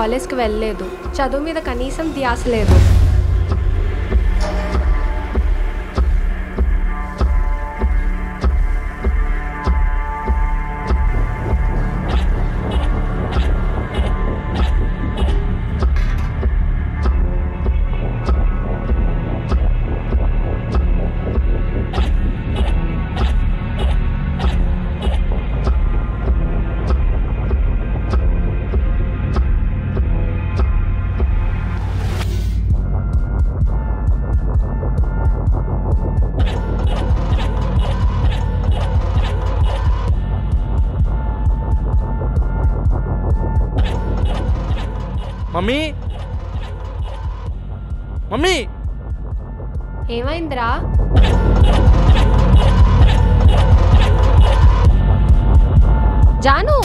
కాలేజ్కి వెళ్ళలేదు. చదువు మీద కనీసం ధ్యాస లేదు. మమ్మీ మమ్మీ ఏమైందిరా? జాను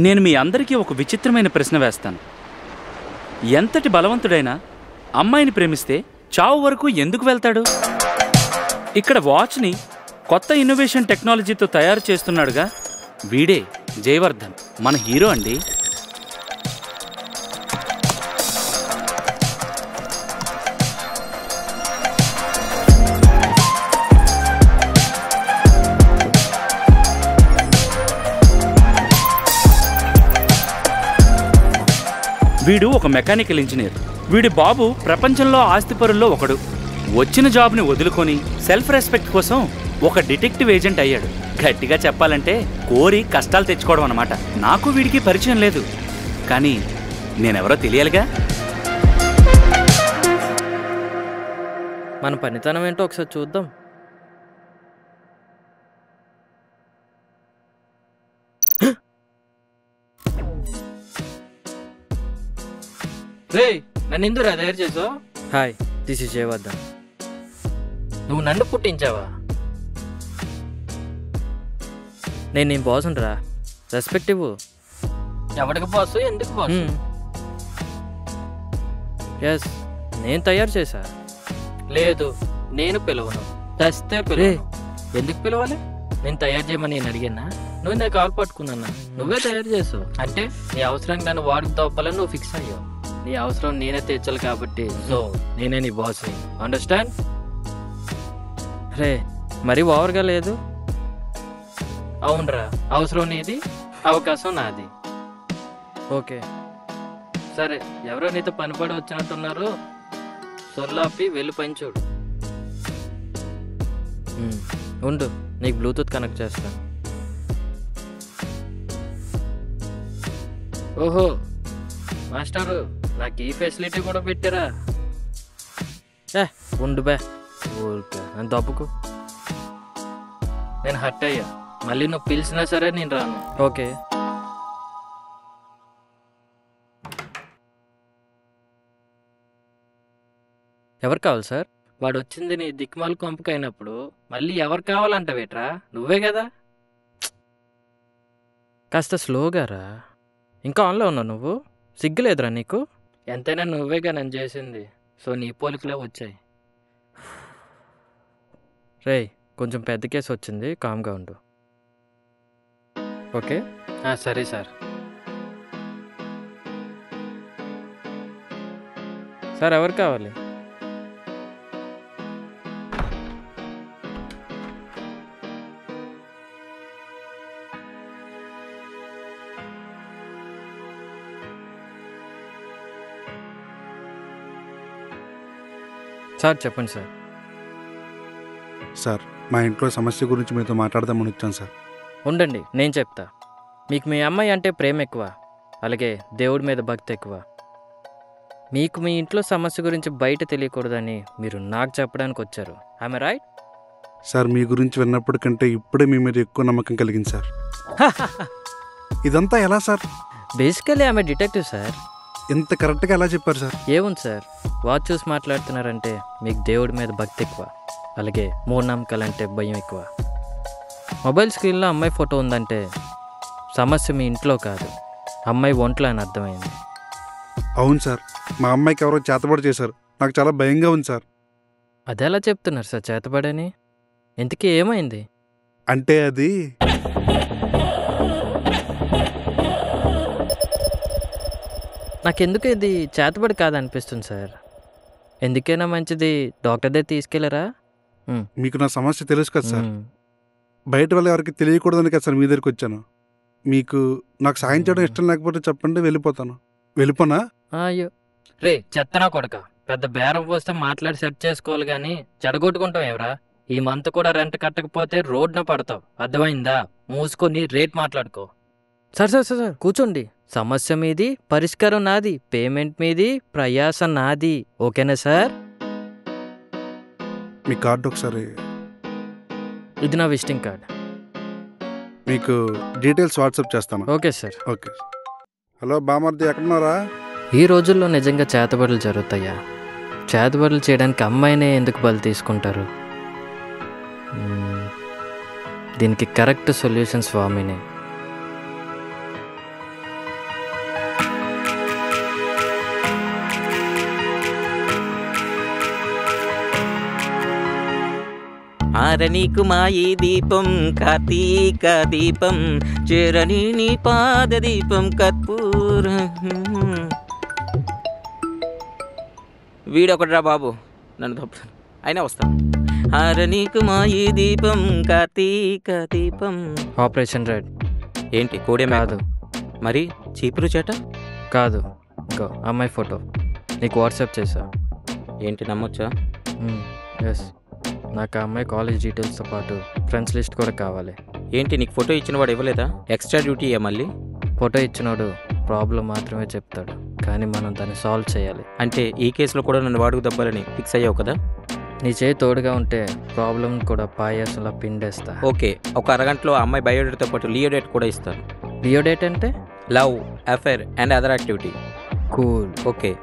నేను మీ అందరికీ ఒక విచిత్రమైన ప్రశ్న వేస్తాను. ఎంతటి బలవంతుడైనా అమ్మాయిని ప్రేమిస్తే చావు వరకు ఎందుకు వెళ్తాడు? ఇక్కడ వాచ్ని కొత్త ఇన్నోవేషన్ టెక్నాలజీతో తయారు చేస్తున్నాడుగా, వీడే జయవర్ధన్, మన హీరో అండి. వీడు ఒక మెకానికల్ ఇంజనీర్. వీడి బాబు ప్రపంచంలో ఆస్తిపరుల్లో ఒకడు. వచ్చిన జాబ్ని వదులుకొని సెల్ఫ్ రెస్పెక్ట్ కోసం ఒక డిటెక్టివ్ ఏజెంట్ అయ్యాడు. గట్టిగా చెప్పాలంటే కోరి కష్టాలు తెచ్చుకోవడం అన్నమాట. నాకు వీడికి పరిచయం లేదు, కానీ నేనెవరో తెలియాలిగా. మన పనితనం ఏంటో ఒకసారి చూద్దాం. రే, నన్ను ఎందుకురా తయారు చేసావు? Hi, this is Jayavardhan. నువ్వు నన్ను పుట్టించావా? నేను నీ బాస్ రా, రెస్పెక్ట్ ఇవ్వు. ఎవరికి బాసు, ఎందుకు బాసు? ఎస్, నేను తయారు చేశా. లేదు, నేను పిలవను. తెస్తే పిలవను. ఎందుకు పిలవాలి? నేను తయారు చేయమని నేను అడిగానా? నువ్వు నేను కాలు పట్టుకున్నా, నువ్వే తయారు చేసావు. అంటే నీ అవసరానికి నన్ను వాడికి తవ్వాలని నువ్వు ఫిక్స్ అయ్యావు. నీ అవసరం నేనే తీర్చాలి కాబట్టి, సో నేనే నీ బాస్ని. అండర్స్టాండ్? రే, మరీ ఓవర్గా లేదు. అవునరా, అవసరం నీది, అవకాశం నాది. ఓకే సరే, ఎవరో నీతో పనిపడి వచ్చినట్టున్నారు. సొల్లాపి వెళ్ళి పని చూడు. ఉండు, నీకు బ్లూటూత్ కనెక్ట్ చేస్తాను. ఓహో మాస్టరు, నాకు ఈ ఫెసిలిటీ కూడా పెట్టారా? ఉండు బే, ఊరికే నేను తప్పుకు. నేను హర్ట్ అయ్యా. మళ్ళీ నువ్వు పిలిచినా సరే నేను రాను. ఓకే. ఎవరు కావాలి సార్? వాడు వచ్చింది నీ దిక్మాల కొంపకైనప్పుడు మళ్ళీ ఎవరు కావాలంటావేట్రా? నువ్వే కదా. కాస్త స్లోగా రా. ఇంకా ఆన్లో ఉన్నావు నువ్వు? సిగ్గులేదురా నీకు? ఎంతైనా నువ్వేగా నన్ను చేసింది, సో నీ పోలికలే వచ్చాయి. రే, కొంచెం పెద్ద కేసు వచ్చింది, కామ్గా ఉండు. ఓకే సరే సార్. సార్ ఎవరు కావాలి? సార్ చెప్పండి సార్. సార్, మా ఇంట్లో సమస్య గురించి మీతో మాట్లాడదామని వచ్చాను సార్. ఉండండి, నేను చెప్తా. మీకు మీ అమ్మాయి అంటే ప్రేమ ఎక్కువ, అలాగే దేవుడి మీద భక్తి ఎక్కువ. మీకు మీ ఇంట్లో సమస్య గురించి బయట తెలియకూడదని మీరు నాకు చెప్పడానికి వచ్చారు. ఆమె రైట్? సార్, మీ గురించి విన్నప్పటికంటే ఇప్పుడే మీ మీద ఎక్కువ నమ్మకం కలిగింది సార్. ఇదంతా ఎలా సార్? బేసికలీ ఆమె డిటెక్టివ్ సార్. ఇంత కరెక్ట్గా ఎలా చెప్పారు సార్? ఏముంది సార్, వాచ్ చూసి మాట్లాడుతున్నారంటే మీకు దేవుడి మీద భక్తి ఎక్కువ. అలాగే మూఢనమ్మకాలంటే భయం ఎక్కువ. మొబైల్ స్క్రీన్లో అమ్మాయి ఫోటో ఉందంటే సమస్య మీ ఇంట్లో కాదు, అమ్మాయి ఒంట్లో అని అర్థమైంది. అవును సార్, మా అమ్మాయికి ఎవరో చేతబడి చేశారు. నాకు చాలా భయంగా ఉంది సార్. అదెలా చెప్తున్నారు సార్ చేతబడని? ఇంతకీ ఏమైంది? అంటే అది నాకెందుకు ఇది చేతబడి కాదనిపిస్తుంది సార్. ఎందుకైనా మంచిది డాక్టర్ దగ్గర తీసుకెళ్ళరా? మీకు నా సమస్య తెలుసు కదా సార్. బయట వల్ల ఎవరికి తెలియకూడదని కదా సార్ మీ దగ్గరికి వచ్చాను. మీకు నాకు సాయం చేయడం ఇష్టం లేకపోతే చెప్పండి, వెళ్ళిపోతాను. వెళ్ళిపోనా? అయ్యో రే చెత్తనా కొడక, పెద్ద బేరం పోస్తే మాట్లాడి సెట్ చేసుకోవాలి కానీ చెడగొట్టుకుంటాం ఎవరా? ఈ మంత్ కూడా రెంట్ కట్టకపోతే రోడ్న పడతావు, అర్థమైందా? మూసుకొని రేట్ మాట్లాడుకో. సార్ సార్ సార్ సార్ కూర్చోండి. సమస్య మీది, పరిష్కారం నాది, పేమెంట్ మీది, ప్రయాస నాది. ఓకేనా సార్? మీ కార్డు ఒకసారి. ఇది నా విజిటింగ్ కార్డ్. మీకు డీటెయిల్స్ వాట్సాప్ చేస్తాను. Okay sir. ఓకే. హలో బామర్ది, ఎక్కడున్నారా? ఈ రోజుల్లో నిజంగా చేతబడులు జరుగుతాయా? చేతబడులు చేయడానికి అమ్మాయినే ఎందుకు బలి తీసుకుంటారు? దీనికి కరెక్ట్ సొల్యూషన్ స్వామినే. ఆరనీకు మాయి దీపం కార్తీక దీపం చేరని నీ పాద దీపం కర్పూర. వీడొకటిరా బాబు, నన్ను తప్పు అయినా వస్తాను. ఆరనీకు మాయి దీపం కార్తీక దీపం. Operation red. ఏంటి కోడే కాదు. మరి చీపురు చేట కాదు. ఇంకో అమ్మాయి ఫోటో నీకు వాట్సాప్ చేసా. ఏంటి నమ్మొచ్చా? ఎస్. నాకు ఆ అమ్మాయి కాలేజ్ డీటెయిల్స్తో పాటు ఫ్రెండ్స్ లిస్ట్ కూడా కావాలి. ఏంటి నీకు ఫోటో ఇచ్చిన వాడు ఇవ్వలేదా? ఎక్స్ట్రా డ్యూటీ మళ్ళీ? ఫోటో ఇచ్చినోడు ప్రాబ్లం మాత్రమే చెప్తాడు, కానీ మనం దాన్ని సాల్వ్ చేయాలి. అంటే ఈ కేసులో కూడా నన్ను వాడుకు దబ్బాలని ఫిక్స్ అయ్యావు కదా? నీ చేయి తోడుగా ఉంటే ప్రాబ్లం కూడా పాయాసంలా పిండేస్తా. ఓకే, ఒక అరగంటలో అమ్మాయి బయోడేట్తో పాటు లియోడేట్ కూడా ఇస్తాను. లియోడేట్ అంటే? Love, affair and other activity. Cool. Okay.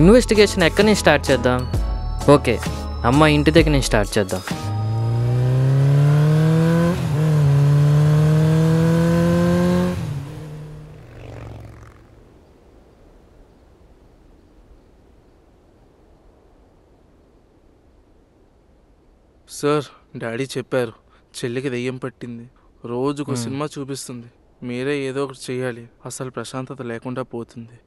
Investigation ఎక్కడి నుంచి స్టార్ట్ చేద్దాం? ఓకే, అమ్మ ఇంటి దగ్గర నుంచి స్టార్ట్ చేద్దాం. సార్, డాడీ చెప్పారు చెల్లికి దెయ్యం పట్టింది, రోజుకు సినిమా చూపిస్తుంది, మీరే ఏదో ఒకటి చెయ్యాలి, అసలు ప్రశాంతత లేకుండా పోతుంది.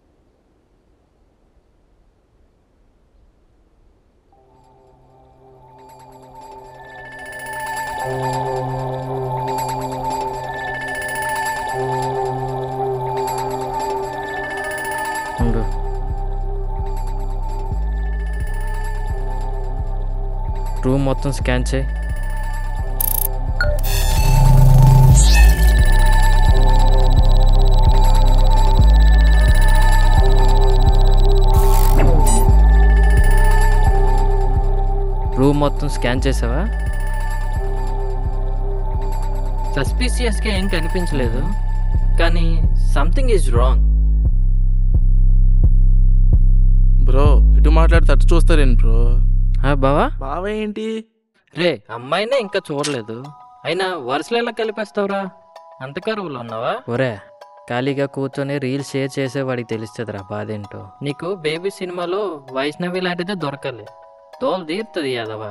రూమ్ మొత్తం స్కాన్ చేయి. రూమ్ మొత్తం స్కాన్ చేసావా? సస్పీషియస్గా ఏం కనిపించలేదు, కానీ సంథింగ్ ఈజ్ రాంగ్. బ్రో, ఇటు మాట్లాడితే అటు చూస్తారేంటి బ్రో? బావా? బావా ఏంటి? రే, అమ్మాయినే ఇంకా చూడలేదు, అయినా వరుసలు ఎలా కలిపేస్తావురా? అంత కరువులో ఉన్నావా? ఒరే, ఖాళీగా కూర్చొని రీల్స్ షేర్ చేసే వాడికి తెలుస్తుందిరా బాధేంటో. నీకు బేబీ సినిమాలో వైష్ణవి లాంటిదే దొరకాలి, తోలు తీరుతుంది యాదవా.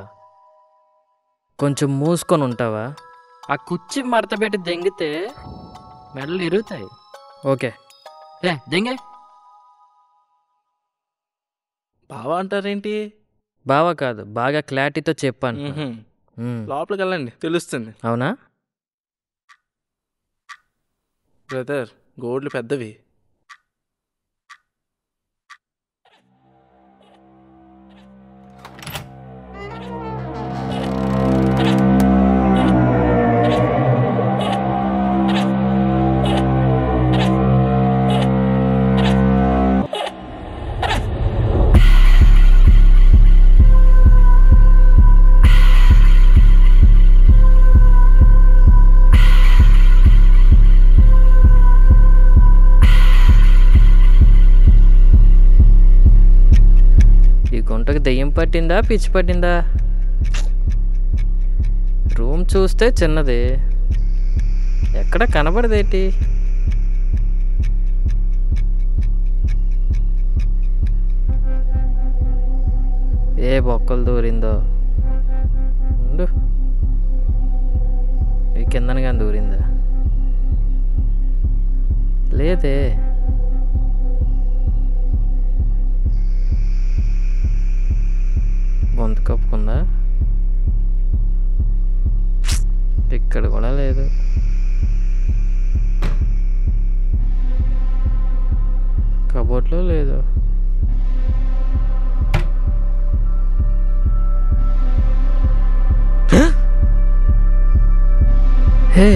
కొంచెం మూసుకొని ఉంటావా? ఆ కుర్చీ మడత పెట్టి దెంగితే మెడలు ఇరుగుతాయి. ఓకే, రే దెంగే. బావా అంటారేంటి? బావా కాదు, బాగా క్లారిటీతో చెప్పాను. లోపలికి వెళ్ళండి, తెలుస్తుంది. అవునా? బ్రదర్ గోడ్లు పెద్దవి. ఈ గుంటకు దెయ్యం పట్టిందా పిచ్చి పట్టిందా? రూమ్ చూస్తే చిన్నది, ఎక్కడ కనబడదేంటి? ఏ బొక్కలు దూరిందో. ఉండు, ఈ కిందన కానీ దూరిందా? లేదే. గొంతు కప్పుకుందా? ఇక్కడ కూడా లేదు. కబోర్డ్లో లేదు. హే,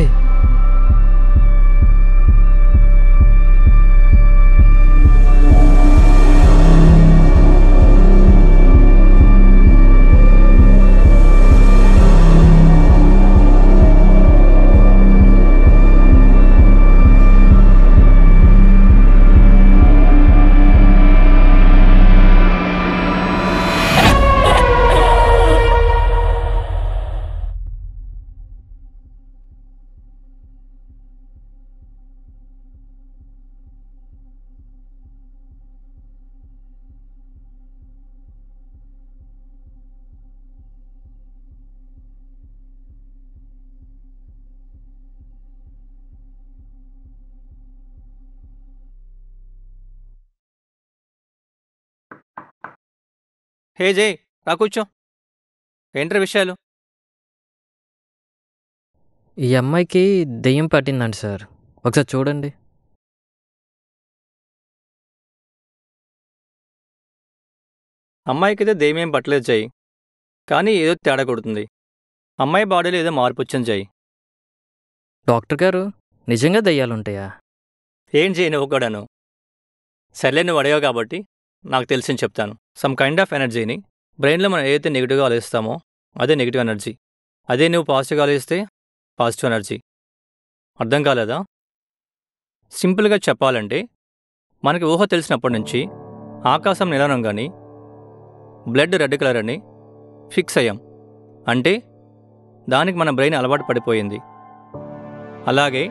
హే జై, రా కూర్చో. ఏంట్రా విషయాలు? ఈ అమ్మాయికి దెయ్యం పట్టిందండి సార్, ఒకసారి చూడండి. అమ్మాయికైతే దెయ్యం పట్టలేదు జై, కానీ ఏదో తేడా కొడుతుంది. అమ్మాయి బాడీలో ఏదో మార్పు వచ్చింది జై. డాక్టర్ గారు, నిజంగా దెయ్యాలుంటాయా? ఏం జై నువ్వు కూడాను? సర్లే, నువ్వు అడిగావు కాబట్టి నాకు తెలిసింది చెప్తాను. సమ్ కైండ్ ఆఫ్ ఎనర్జీని బ్రెయిన్లో మనం ఏదైతే నెగిటివ్గా ఆలోచిస్తామో అదే నెగిటివ్ ఎనర్జీ. అదే నువ్వు పాజిటివ్గా ఆలోచిస్తే పాజిటివ్ ఎనర్జీ. అర్థం కాలేదా? సింపుల్గా చెప్పాలంటే మనకి ఊహ తెలిసినప్పటి నుంచి ఆకాశం నీలం కానీ బ్లడ్ రెడ్ కలర్ అని ఫిక్స్ అయ్యాం. అంటే దానికి మన బ్రెయిన్ అలవాటు పడిపోయింది. అలాగే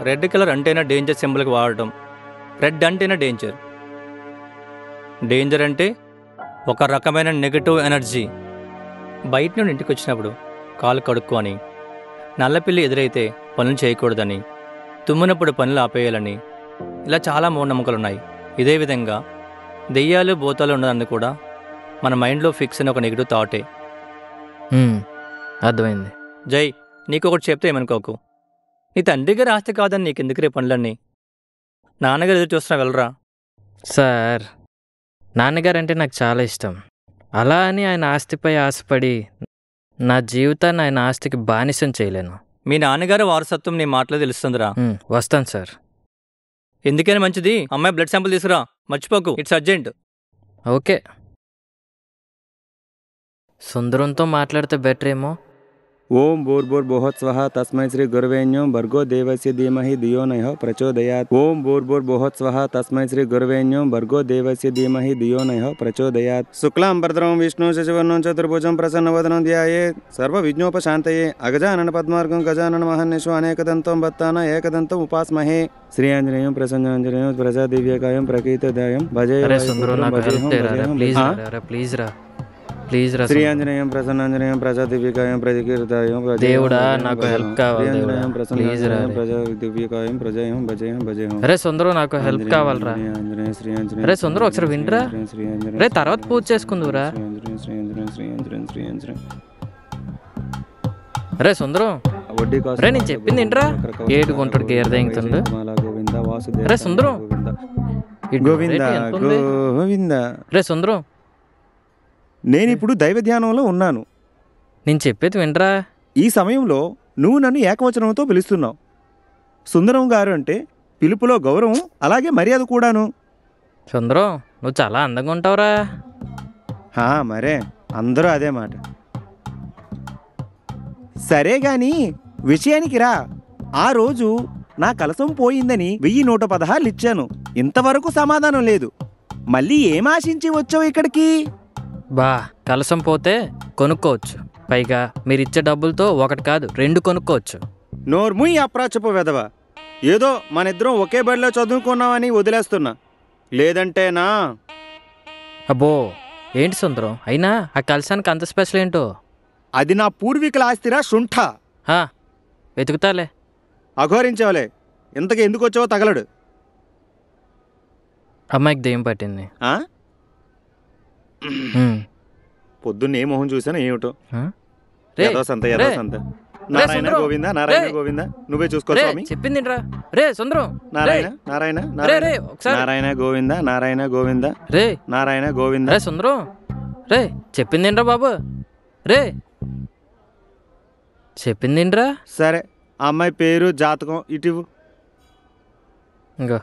రెడ్ కలర్ అంటేనే డేంజర్ సింబల్కి వాడటం. రెడ్ అంటేనే డేంజర్. డేంజర్ అంటే ఒక రకమైన నెగటివ్ ఎనర్జీ. బయట నుండి ఇంటికి వచ్చినప్పుడు కాలు కడుక్కో అని, నల్లపిల్లి ఎదురైతే పనులు చేయకూడదని, తుమ్మినప్పుడు పనులు ఆపేయాలని, ఇలా చాలా మూఢనమ్మకాలున్నాయి. ఇదే విధంగా దెయ్యాలు భూతాలు ఉన్నదాన్ని కూడా మన మైండ్లో ఫిక్స్ అయిన ఒక నెగిటివ్ థాటే. అర్థమైంది. జై, నీకు ఒకటి చెప్తే ఏమనుకోకు. నీ తండ్రి గారి ఆస్తి కాదని నీకెందుకు రే పనులన్నీ? నాన్నగారు ఎదురు చూస్తున్నా వెళ్ళరా. సార్, నాన్నగారంటే నాకు చాలా ఇష్టం. అలా అని ఆయన ఆస్తిపై ఆశపడి నా జీవితాన్ని ఆయన ఆస్తికి బానిసం చేయలేను. మీ నాన్నగారు వారసత్వం నీ మాటలో తెలుస్తుందిరా. వస్తాను సార్. ఎందుకైనా మంచిది అమ్మాయి బ్లడ్ శాంపుల్ తీసుకురా, మర్చిపోకు. It's urgent. ఓకే. సుందరంతో మాట్లాడితే బెటర్ ఏమో. ఓం భూర్భుర్భువః స్వః తస్మై శ్రీ గురవేణ్యం భర్గో దేవస్య ధీమహి ధియో నః ప్రచోదయాత్. ఓం భూర్భుర్భువః స్వః తస్మై శ్రీ గురవేణ్యం భర్గో దేవస్య ధీమహి ధియో నః ప్రచోదయాత్. శుక్లాం భద్రం విష్ణు శశివర్ణం చతుర్భుజం ప్రసన్నవదనం ధ్యాయేత్ సర్వవిఘ్నోపశాంతయే. అగజానన పద్మార్గం గజానన మహర్నిశో అనేకదంతం భక్తాన ఏకదంతం ఉపాస్మహే. శ్రీ ఆంజనేయం ప్రసన్నాంజనేయం ప్రజాదివ్యకాయం ప్రకీర్తిదాయం భజే. శ్రీ ఆంజనేయం ప్రసన్నాంజనేయం ప్రజాదివ్యకాయం ప్రకీర్తిదాయం దేవుడా, నాకు హెల్ప్ కావాలి. ప్రజాదివ్యకాయం ప్రజయం భజయం భజయం. అరే సుందరం, నాకు హెల్ప్ కావాలరా. అరే సుందరం, ఒకసారి వినరా. రే, తర్వాత పూజ చేసుకుందురా. అరే సుందరం, వడ్డీ రే నేను చెప్పింది ఏంట్రా? ఏడు గుంటడికి ఎరదెంగుతుందో. రే సుందరం, గోవింద గోవింద. రే సుందరం, నేను ఇప్పుడు దైవ ధ్యానంలో ఉన్నాను. నేను చెప్పేది వినరా? ఈ సమయంలో నువ్వు నన్ను ఏకవచనంతో పిలుస్తున్నావు. సుందరం గారు అంటే పిలుపులో గౌరవం, అలాగే మర్యాద కూడాను. సుందరం, నువ్వు చాలా అందంగా ఉంటావురా. మరే అందరూ అదే మాట. సరే గాని విషయానికి రా. ఆ రోజు నా కలసం పోయిందని 1116 ఇచ్చాను. ఇంతవరకు సమాధానం లేదు. మళ్ళీ ఏం ఆశించి వచ్చావు ఇక్కడికి? బా, కలసం పోతే కొనుక్కోవచ్చు. పైగా మీరిచ్చే డబ్బులతో ఒకటి కాదు 2 కొనుక్కోవచ్చు. నోర్ముయ్ అప్రాచపు వెధవ. ఏదో మనిద్దరం ఒకే బడిలో చదువుకున్నామని వదిలేస్తున్నా. లేదంటేనా? అబ్బో, ఏంటి సుందరం, అయినా ఆ కలసానికి అంత స్పెషల్ ఏంటో? అది నా పూర్వీకుల ఆస్తిరా శుంఠ. వెతుకుతాలే. అఘోరించావులే. ఇంతకు ఎందుకు వచ్చావో తగలడు. అమ్మాయికి దెయ్యం పట్టింది. పొద్దున్నే మొహం చూసాను ఏమిటో. రే, ఏదో సంత ఏదో సంత. నారాయణ గోవింద, నారాయణ గోవింద. నువ్వే చూసుకో స్వామి. చెప్పింది రే సుందరం. నారాయణ నారాయణ నారాయణ గోవింద, నారాయణ గోవింద. రే నారాయణ గోవింద. రే సుందరం, రే చెప్పిందిండ్రా బాబు. రే చెప్పిందిండ్రా. సరే, అమ్మాయి పేరు జాతకం ఇటివు. ఇంకా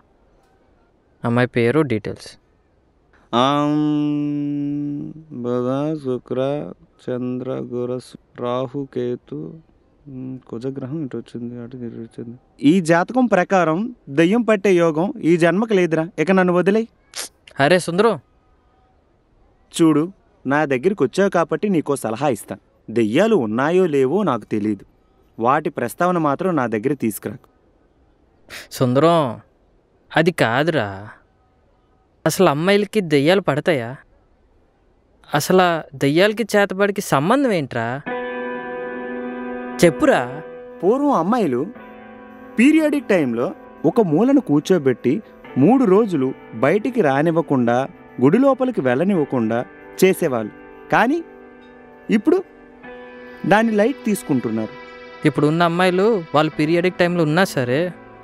అమ్మాయి పేరు డీటెయిల్స్. బుధ శుక్ర చంద్ర గుర రాహు కేతు కుజగ్రహం ఇటు వచ్చింది, అటు ఇటు వచ్చింది. ఈ జాతకం ప్రకారం దెయ్యం పట్టే యోగం ఈ జన్మకు లేదురా. ఇక నన్ను వదిలే. అరే సుందరం, చూడు, నా దగ్గరికి వచ్చావు కాబట్టి నీకో సలహా ఇస్తాను. దెయ్యాలు ఉన్నాయో లేవో నాకు తెలియదు. వాటి ప్రస్తావన మాత్రం నా దగ్గర తీసుకురాకు. సుందరం, అది కాదురా. అసలు అమ్మాయిలకి దెయ్యాలు పడతాయా? అసలు దెయ్యాలకి చేతబడికి సంబంధం ఏంట్రా? చెప్పురా. పూర్వం అమ్మాయిలు పీరియాడిక్ టైంలో ఒక మూలను కూర్చోబెట్టి 3 రోజులు బయటికి రానివ్వకుండా, గుడి లోపలికి వెళ్ళనివ్వకుండా చేసేవాళ్ళు. కానీ ఇప్పుడు దాన్ని లైట్ తీసుకుంటున్నారు. ఇప్పుడు ఉన్న అమ్మాయిలు వాళ్ళు పీరియాడిక్ టైంలో ఉన్నా సరే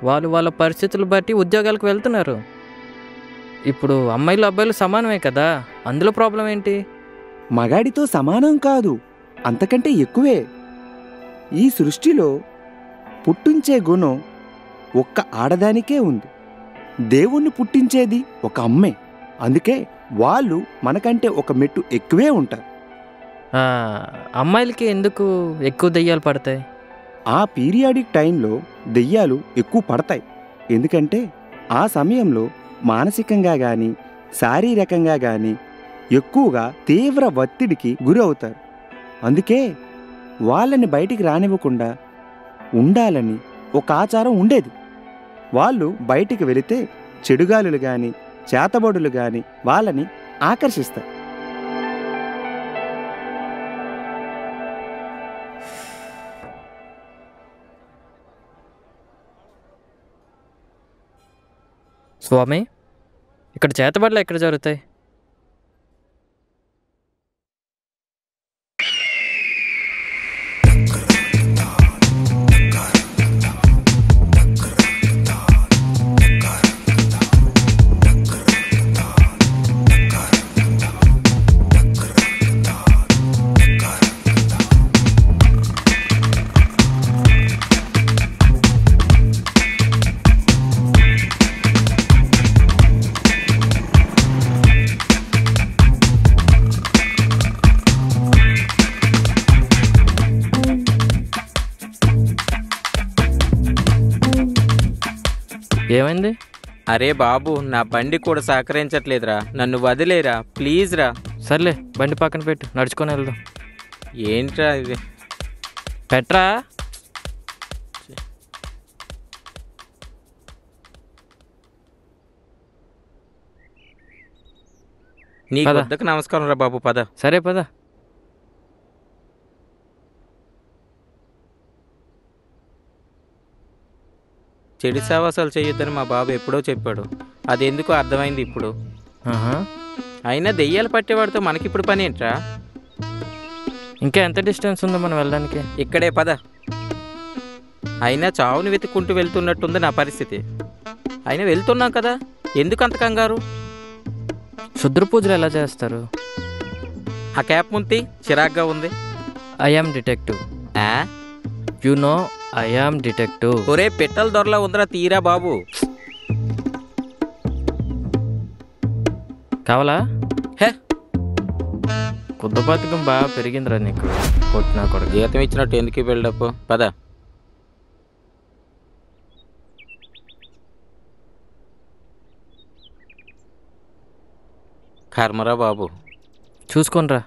వాళ్ళు వాళ్ళ పరిస్థితులు బట్టి ఉద్యోగాలకు వెళ్తున్నారు. ఇప్పుడు అమ్మాయిలు అబ్బాయిలు సమానమే కదా, అందులో ప్రాబ్లం ఏంటి? మగాడితో సమానం కాదు, అంతకంటే ఎక్కువే. ఈ సృష్టిలో పుట్టించే గుణం ఒక్క ఆడదానికే ఉంది. దేవుణ్ణి పుట్టించేది ఒక అమ్మే. అందుకే వాళ్ళు మనకంటే ఒక మెట్టు ఎక్కువే ఉంటారు. అమ్మాయిలకి ఎందుకు ఎక్కువ దెయ్యాలు పడతాయి? ఆ పీరియాడిక్ టైంలో దెయ్యాలు ఎక్కువ పడతాయి. ఎందుకంటే ఆ సమయంలో మానసికంగా కానీ శారీరకంగా కానీ ఎక్కువగా తీవ్ర ఒత్తిడికి గురి అవుతారు. అందుకే వాళ్ళని బయటికి రానివ్వకుండా ఉండాలని ఒక ఆచారం ఉండేది. వాళ్ళు బయటికి వెళితే చెడుగాలులు కానీ చేతబడులు కానీ వాళ్ళని ఆకర్షిస్తాయి. స్వామి, ఇక్కడ చేతబడులు ఎక్కడ జరుగుతాయి? ఏమైంది? అరే బాబు, నా బండి కూడా సహకరించట్లేదురా. నన్ను వదిలేరా ప్లీజ్ రా. సర్లే, బండి పక్కన పెట్టు, నడుచుకొని వెళ్దాం. ఏంట్రా ఇది? పెట్రా. నీ పద. వద్దకు నమస్కారం రా బాబు, పద. సరే పద. చెడు సావాసాలు చేయొద్దని మా బాబు ఎప్పుడో చెప్పాడు. అది ఎందుకు అర్థమైంది ఇప్పుడు. అయినా దెయ్యాలు పట్టేవాడితో మనకిప్పుడు పని ఏంట్రా? ఇంకా ఎంత డిస్టెన్స్ ఉందో మనం వెళ్ళడానికి? ఇక్కడే పద. అయినా చావుని వెతుక్కుంటూ వెళ్తున్నట్టుంది నా పరిస్థితి. అయినా వెళ్తున్నాం కదా, ఎందుకు అంత కంగారు? క్షుద్ర పూజలు ఎలా చేస్తారు? ఆ క్యాప్ ముంతి చిరాగ్గా ఉంది. I am detective. You know I am detective. ఒరే పిట్టల దొరలా ఉందిరా, తీరా బాబు. కావాలా? హే, కుద్దపాతికం బాగా పెరిగిందిరా నీకు. కొట్టినా కూడా జీతం ఇచ్చినట్టు ఎందుకు బిల్డప్? పద. కర్మరా బాబు. చూసుకోనరా.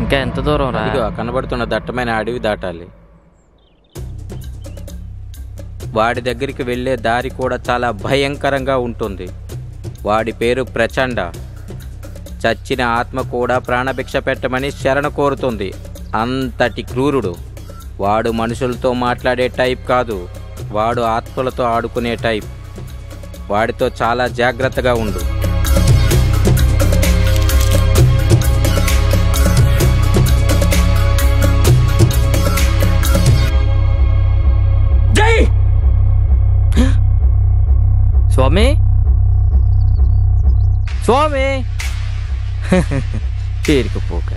ఇంకా ఎంత దూరం రా? ఇదిగో కనబడుతున్న దట్టమైన అడవి దాటాలి. వాడి దగ్గరికి వెళ్ళే దారి కూడా చాలా భయంకరంగా ఉంటుంది. వాడి పేరు ప్రచండ. చచ్చిన ఆత్మ కూడా ప్రాణభిక్ష పెట్టమని శరణ కోరుతుంది. అంతటి క్రూరుడు వాడు. మనుషులతో మాట్లాడే టైప్ కాదు, వాడు ఆత్మలతో ఆడుకునే టైప్. వాడితో చాలా జాగ్రత్తగా ఉండు. స్వామి, స్వామి పేరుకుపోక.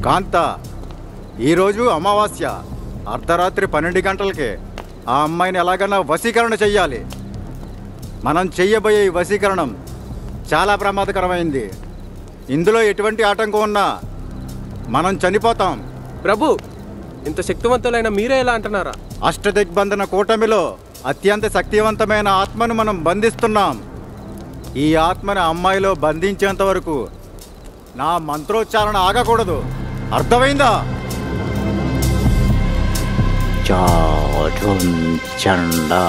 కాంత, ఈరోజు అమావాస్య. అర్ధరాత్రి 12 గంటలకే ఆ అమ్మాయిని ఎలాగైనా వశీకరణ చెయ్యాలి. మనం చెయ్యబోయే ఈ వశీకరణం చాలా ప్రమాదకరమైంది. ఇందులో ఎటువంటి ఆటంకం ఉన్నా మనం చనిపోతాం. ప్రభు, ఇంత శక్తివంతులైన మీరే ఎలా అంటున్నారా? అష్టదిగ్బంధన కూటమిలో అత్యంత శక్తివంతమైన ఆత్మను మనం బంధిస్తున్నాం. ఈ ఆత్మను అమ్మాయిలో బంధించేంత వరకు నా మంత్రోచ్చారణ ఆగకూడదు. అర్థమైందా? Chanda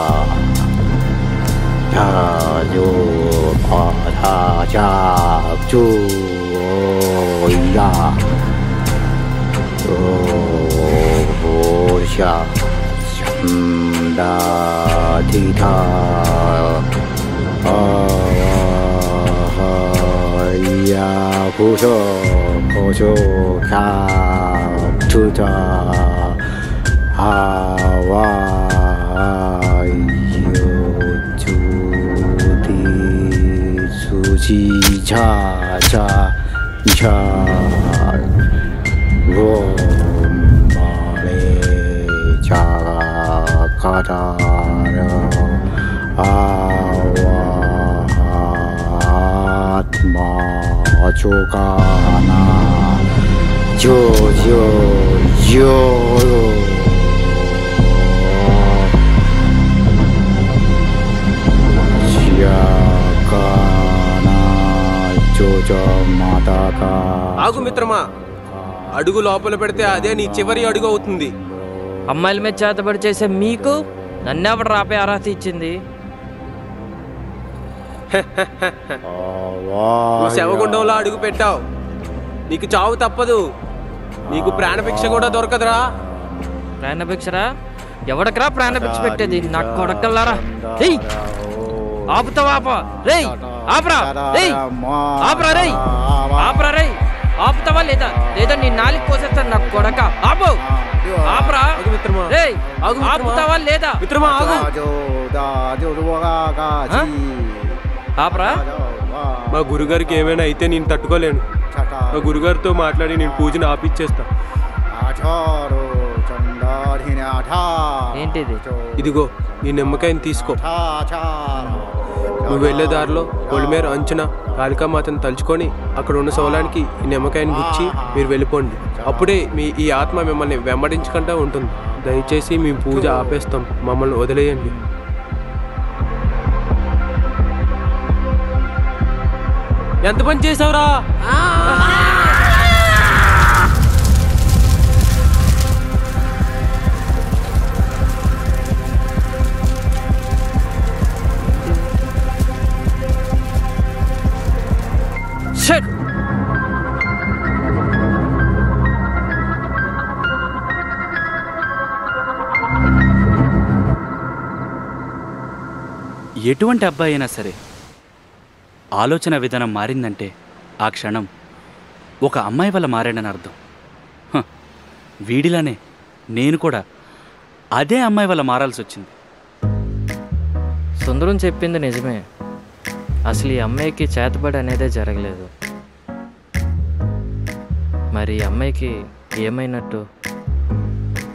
Chokana jo jo jo Chakana jojo mataka. ఆగు మిత్రమా, అడుగు లోపల పెడితే అదే నీ చివరి అడుగు అవుతుంది. అమ్మాయిల మీద చేతబడి చేసే మీకు నన్నెవడు రాపే అర్హత ఇచ్చింది? నువ్వు శవగుండంలో అడుగు పెట్టావు, నీకు చావు తప్పదు. నీకు ప్రాణభిక్ష కూడా దొరకదురా. ప్రాణభిక్షరా? ఎవడకరా ప్రాణభిక్ష పెట్టేది? నాకు కొడకల్లారా. ఆపుతావా? ఆపరా రేయ్, ఆపుతావా లేదా? లేదా నీ నాలుగు కోసేస్తాను నాకు కొడక. ఆపు, ఆపరా రేయ్, ఆపుతావా లేదా? మిత్రమా ఆగు. ఆపరా. మా గురుగారికి ఏమైనా అయితే నేను తట్టుకోలేను. మా గురుగారితో మాట్లాడి నేను పూజను ఆపిచ్చేస్తా. ఏంటిది? ఇదిగో ఈ నిమ్మకాయని తీసుకో. నువ్వు వెళ్ళే దారిలో పొలిమేర అంచున కాళికామాతను తలుచుకొని అక్కడ ఉన్న శూలానికి ఈ నిమ్మకాయని గుచ్చి మీరు వెళ్ళిపోండి. అప్పుడే ఈ ఆత్మ మిమ్మల్ని వెంబడించకుండా ఉంటుంది. దయచేసి మీ పూజ ఆపేస్తాం, మమ్మల్ని వదిలేయండి. ఎంత పని చేసావురా? ఎటువంటి అబ్బాయి అయినా సరే ఆలోచన విధానం మారిందంటే ఆ క్షణం ఒక అమ్మాయి వల్ల మారాడని అర్థం. వీడిలానే నేను కూడా అదే అమ్మాయి వల్ల మారాల్సి వచ్చింది. సుందరం చెప్పింది నిజమే. అసలు ఈ అమ్మాయికి చేతబడి అనేదే జరగలేదు. మరి ఈ అమ్మాయికి ఏమైనట్టు?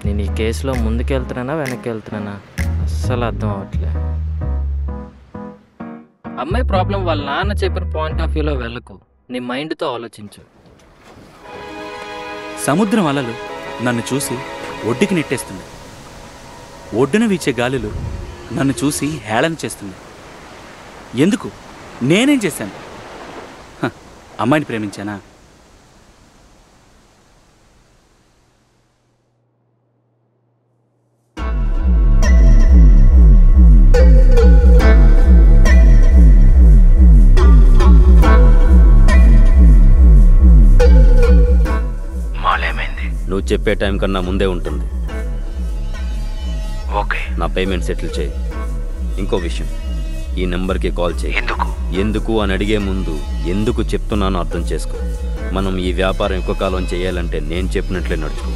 నేను ఈ కేసులో ముందుకెళ్తున్నానా వెనక్కి వెళ్తున్నానా అస్సలు అర్థం అవ్వట్లే. అమ్మాయి ప్రాబ్లం వాళ్ళ నాన్న చెప్పిన పాయింట్ ఆఫ్ వ్యూలో వెళ్ళకు, నీ మైండ్తో ఆలోచించు. సముద్రం అలలు నన్ను చూసి ఒడ్డుకి నెట్టేస్తుంది. ఒడ్డున వీచే గాలులు నన్ను చూసి హేళన చేస్తుంది. ఎందుకు? నేనేం చేశాను? అమ్మాయిని ప్రేమించానా? నువ్వు చెప్పే టైం కన్నా ముందే ఉంటుంది. ఓకే, నా పేమెంట్ సెటిల్ చేయి. ఇంకో విషయం, ఈ నెంబర్కి కాల్ చేయి. ఎందుకు అని అడిగే ముందు ఎందుకు చెప్తున్నానో అర్థం చేసుకో. మనం ఈ వ్యాపారం ఎక్కువ కాలం చేయాలంటే నేను చెప్పినట్లే నడుచుకో.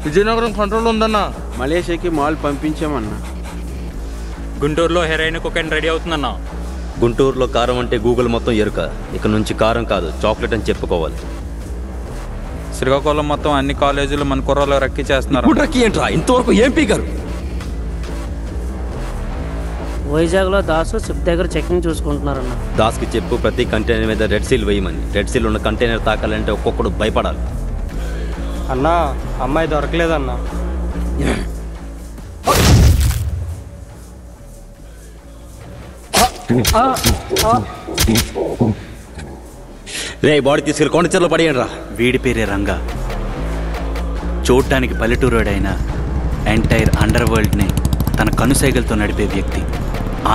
విజయనగరం కంట్రోల్ ఉందన్నా. మలేషియాకి మాల్ పంపించామన్నా. గుంటూరులో హెరాయిన్ కొకైన్ రెడీ అవుతుందన్నా. గుంటూరులో కారం అంటే గూగుల్ మొత్తం ఎరుక. ఇక నుంచి కారం కాదు చాక్లెట్ అని చెప్పుకోవాలి. శ్రీకాకుళం మొత్తం అన్ని కాలేజీలు మన కుర్రలో రక్కి చేస్తున్నారు. రక్కి ఏంట్రా? ఇంతవరకు ఏం పీకారు? వైజాగ్లో దాసు షిప్ దగ్గర చెకింగ్ చూసుకుంటున్నారన్న. దాస్కి చెప్పు ప్రతి కంటైనర్ మీద రెడ్ సీల్ వేయమని. రెడ్ సీల్ ఉన్న కంటైనర్ తాకాలంటే ఒక్కొక్కడు భయపడాలి. అన్నా, అమ్మాయి దొరకలేదన్నా. రే బాడీ తీసుకెళ్ళి కొండచెర్లో పడేయండి రా. వీడి పేరే రంగా. చూడ్డానికి పల్లెటూరుడైన ఎంటైర్ అండర్ వరల్డ్ని తన కనుసైగలతో నడిపే వ్యక్తి.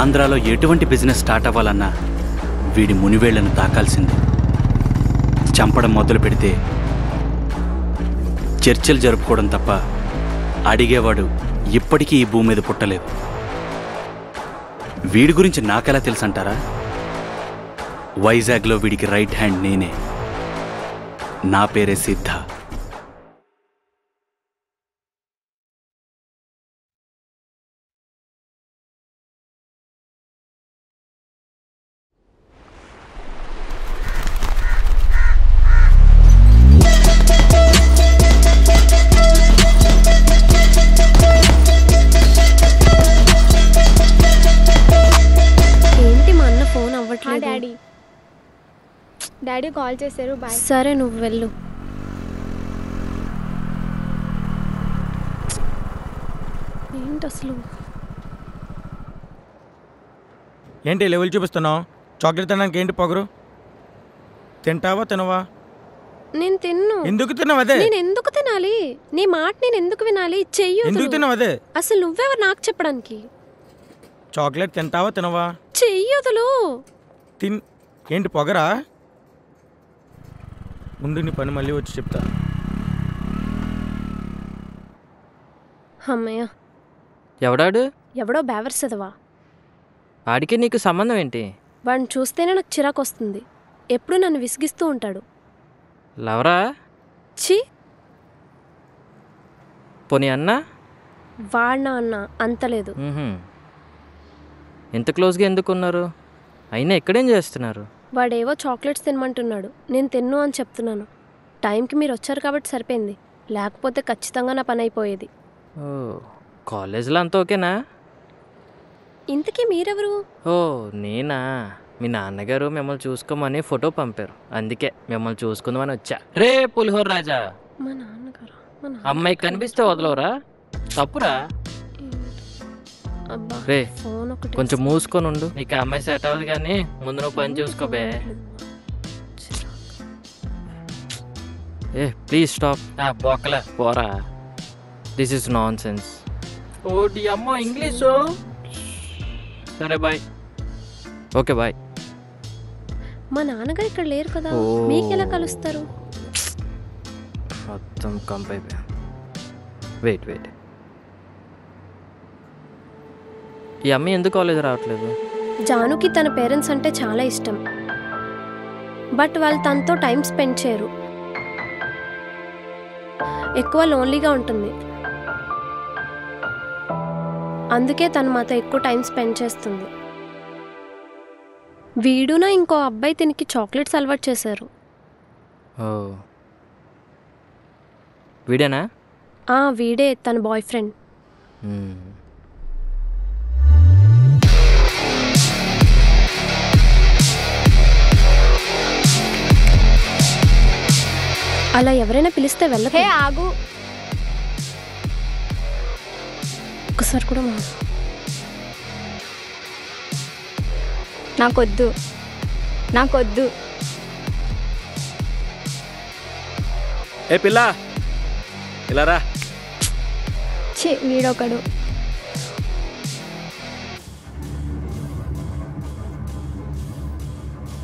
ఆంధ్రాలో ఎటువంటి బిజినెస్ స్టార్ట్ అవ్వాలన్నా వీడి మునివేళ్లను తాకాల్సింది. చంపడం మొదలు పెడితే చర్చలు జరుపుకోవడం తప్ప అడిగేవాడు ఇప్పటికీ ఈ భూమి మీద పుట్టలేదు. వీడి గురించి నాకెలా తెలుసంటారా? వైజాగ్లో వీడికి రైట్ హ్యాండ్ నేనే. నా పేరే సిద్ధ. డాడీ కాల్ చేశారు. బాయ్. సరే, నువ్వు వెళ్ళు. ఏంటి అసలు? ఏంటి లెవెల్ చూపిస్తున్నావు? చాక్లెట్ తినడానికి ఏంటి పొగరు? తింటావా తినవా? నేను తిన్ను. ఎందుకు తిన్నావు అదే? నేను ఎందుకు తినాలి? నీ మాట నేను ఎందుకు వినాలి? చెయ్యు. ఎందుకు తిన్నావు అదే? అసలు నువ్వెవరు నాకు చెప్పడానికి? చాక్లెట్ తింటావా తినవా? చెయ్యొదులు. ఏంటి పొగరా? ముందు నీ పని మళ్ళీ వచ్చి చెప్తా. అమ్మయ్య. ఎవడాడు? ఎవడో బేవర్సదవా. ఆడికి నీకు సంబంధం ఏంటి? వాడిని చూస్తేనే నాకు చిరాకు వస్తుంది. ఎప్పుడు నన్ను విసిగిస్తూ ఉంటాడు. లవరా? ఛీ. పోనీ అన్నా? వాడినా అన్న అంతలేదు. ఎంత క్లోజ్గా ఎందుకున్నారు? అయినా ఎక్కడేం చేస్తున్నారు? వాడేవో చాక్లెట్స్ తినమంటున్నాడు. నేను తిన్ను అని చెప్తున్నాను. టైంకి మీరు వచ్చారు కాబట్టి సరిపోయింది. లేకపోతే ఖచ్చితంగా నా పని అయిపోయేది. ఓ, కాలేజ్లో అంతా ఓకేనా? ఇంతకీ మీరెవరు? ఓ నేనా? మీ నాన్నగారు మిమ్మల్ని చూసుకోమని ఫోటో పంపారు, అందుకే మిమ్మల్ని చూసుకుందామని వచ్చా. రే పులిహోర రాజా, మా నాన్నగారు. అమ్మాయి కనిపిస్తే వదలవరా? తప్పురా. రే కొంచెం మూసుకొని ఉండు. నీకు అమ్మాయి సెట్ అవ్వదు కానీ ముందు నువ్వు పని చూసుకోబే. ఏ ప్లీజ్ స్టాప్. బొక్కలే పోరా. This is nonsense. ఓటి అమ్మో ఇంగ్లీషు. సరే బాయ్. Okay bye. మా నాన్నగారు ఇక్కడ లేరు కదా, మీకు ఎలా కలుస్తారు? మొత్తం కంపైపోయా. వెయిట్ వెయిట్, ఈ అమ్మాయి ఎందుకు కాలేజ్ రావట్లేదు? జానుకి తన పేరెంట్స్ అంటే చాలా ఇష్టం, బట్ వాళ్ళు తనతో టైం స్పెండ్ చేయరు. ఎక్కువ లోన్లీగా ఉంటుంది. అందుకే తను మాతో ఎక్కువ టైం స్పెండ్ చేస్తుంది. వీడునా ఇంకో అబ్బాయి తినికి చాక్లెట్స్ అలవాటు చేశారు. ఓ వీడేనా? వీడే తన బాయ్ ఫ్రెండ్. అలా ఎవరైనా పిలిస్తే వెళ్ళకే. ఆగు. ఒక్కసారి కూడా నాకొద్దు, నాకొద్దు. ఏ పిల్ల ఇలా రా. ఛీ, వీడొకడు.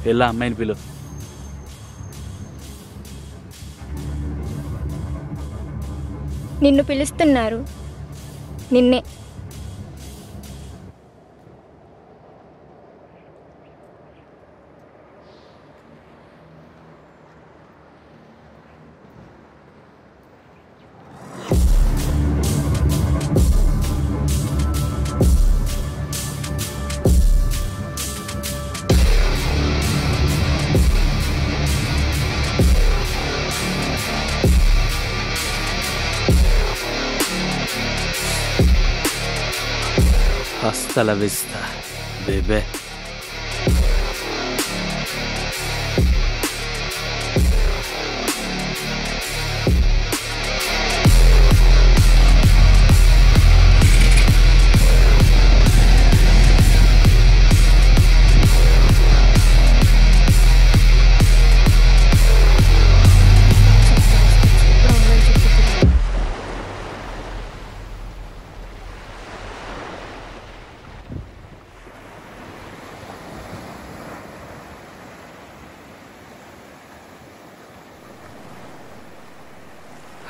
వెళ్ళా అమ్మాయిని పిలు. నిన్ను పిలుస్తున్నారు, నిన్నే. Hasta la vista, bebé.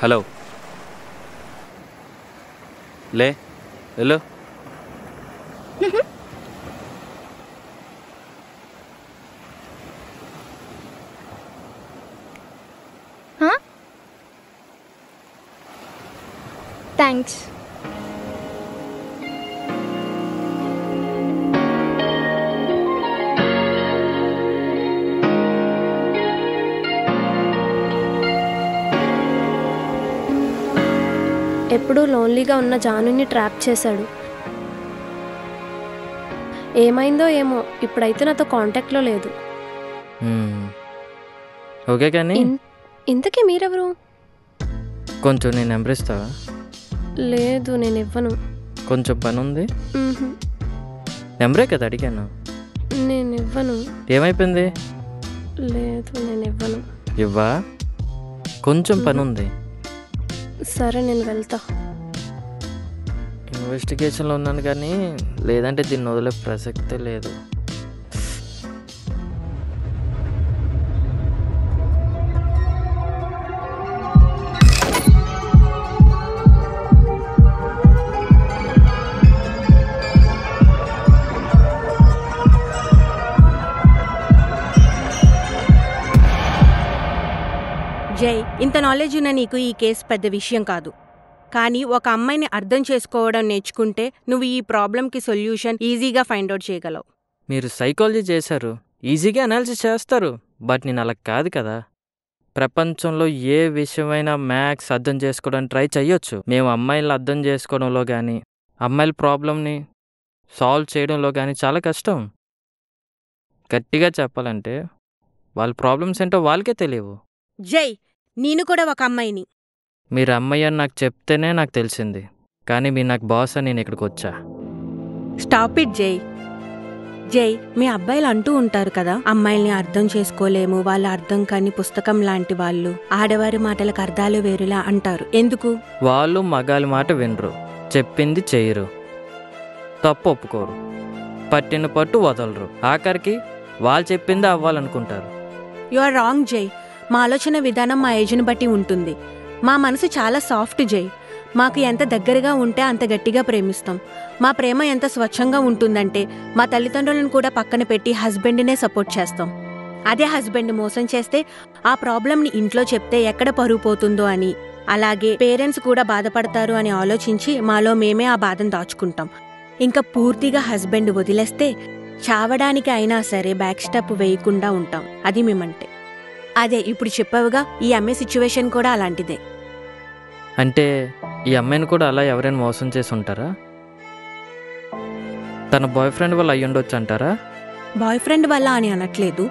Hello లే హలో. థ్యాంక్స్. ఎప్పుడూ లోన్లీగా ఉన్న జానుని ట్రాప్ చేశాడు. ఏమైందో ఏమో, ఇప్పుడైతే నాతో కాంటాక్ట్లో లేదు. ఓకే కానీ ఇంతకీ మీరెవరు? కొంచెం నేను నెంబర్ ఇస్తావా? లేదు, నేను ఇవ్వను. కొంచెం పని ఉంది. నెంబరే కదా అడిగాను. నేను ఇవ్వను. ఏమైపోయింది? లేదు, నేను ఇవ్వను. ఇవ్వా? కొంచెం పని ఉంది. సరే నేను వెళ్తా. ఇన్వెస్టిగేషన్లో ఉన్నాను కానీ లేదంటే దీన్ని వదిలే ప్రసక్తే లేదు. జై, ఇంత నాలెడ్జ్ ఉన్న నీకు ఈ కేసు పెద్ద విషయం కాదు. కానీ ఒక అమ్మాయిని అర్థం చేసుకోవడం నేర్చుకుంటే నువ్వు ఈ ప్రాబ్లంకి సొల్యూషన్ ఈజీగా ఫైండ్ అవుట్ చేయగలవు. మీరు సైకాలజీ చేశారు, ఈజీగా అనాలిసిస్ చేస్తారు. బట్ నేను అలా కాదు కదా. ప్రపంచంలో ఏ విషయమైనా మ్యాథ్స్ అర్థం చేసుకోవడానికి ట్రై చేయొచ్చు. మేము అమ్మాయిలను అర్థం చేసుకోవడంలో కానీ అమ్మాయిల ప్రాబ్లమ్ని సాల్వ్ చేయడంలో కానీ చాలా కష్టం. గట్టిగా చెప్పాలంటే వాళ్ళ ప్రాబ్లమ్స్ ఏంటో వాళ్ళకే తెలియవు. జై, నేను కూడా ఒక అమ్మాయిని. మీరు అమ్మాయి అని నాకు చెప్తేనే నాకు తెలిసింది, కానీ మీరు నాకు బాస్ అని నేను ఇక్కడికి వచ్చా. స్టాప్ ఇట్ జై. జై, మీ అబ్బాయిలు అంటూ ఉంటారు కదా, అమ్మాయిల్ని అర్థం చేసుకోలేము, వాళ్ళు అర్థం కాని పుస్తకం లాంటి వాళ్ళు, ఆడవారి మాటలకు అర్థాలు వేరులా అంటారు. ఎందుకు? వాళ్ళు మగాలి మాట వినరు, చెప్పింది చేయరు, తప్పు ఒప్పుకోరు, పట్టిన పట్టు వదలరు, ఆఖరికి వాళ్ళు చెప్పింది అవ్వాలనుకుంటారు. యు ఆర్ రాంగ్ జై. మా ఆలోచన విధానం మా ఏజ్ని బట్టి ఉంటుంది. మా మనసు చాలా సాఫ్ట్ జై. మాకు ఎంత దగ్గరగా ఉంటే అంత గట్టిగా ప్రేమిస్తాం. మా ప్రేమ ఎంత స్వచ్ఛంగా ఉంటుందంటే మా తల్లిదండ్రులను కూడా పక్కన పెట్టి హస్బెండ్నే సపోర్ట్ చేస్తాం. అదే హస్బెండ్ మోసం చేస్తే ఆ ప్రాబ్లంని ఇంట్లో చెప్తే ఎక్కడ పరువు పోతుందో అని, అలాగే పేరెంట్స్ కూడా బాధపడతారు అని ఆలోచించి మాలో మేమే ఆ బాధను దాచుకుంటాం. ఇంకా పూర్తిగా హస్బెండ్ వదిలేస్తే చావడానికి అయినా సరే బ్యాక్ స్టెప్ వేయకుండా ఉంటాం. అది మేమంటే. అదే ఇప్పుడు చెప్పావుగా, ఈ అమ్మాయి సిచ్యువేషన్ కూడా అలాంటిదే. అంటే ఈ అమ్మాయిని కూడా అలా ఎవరైనా మోసం చేసి ఉంటారా? తన బాయ్ ఫ్రెండ్ వల్ల అయ్యుండొచ్చు అంటారా? బాయ్ ఫ్రెండ్ వల్ల అని అనట్లేదు.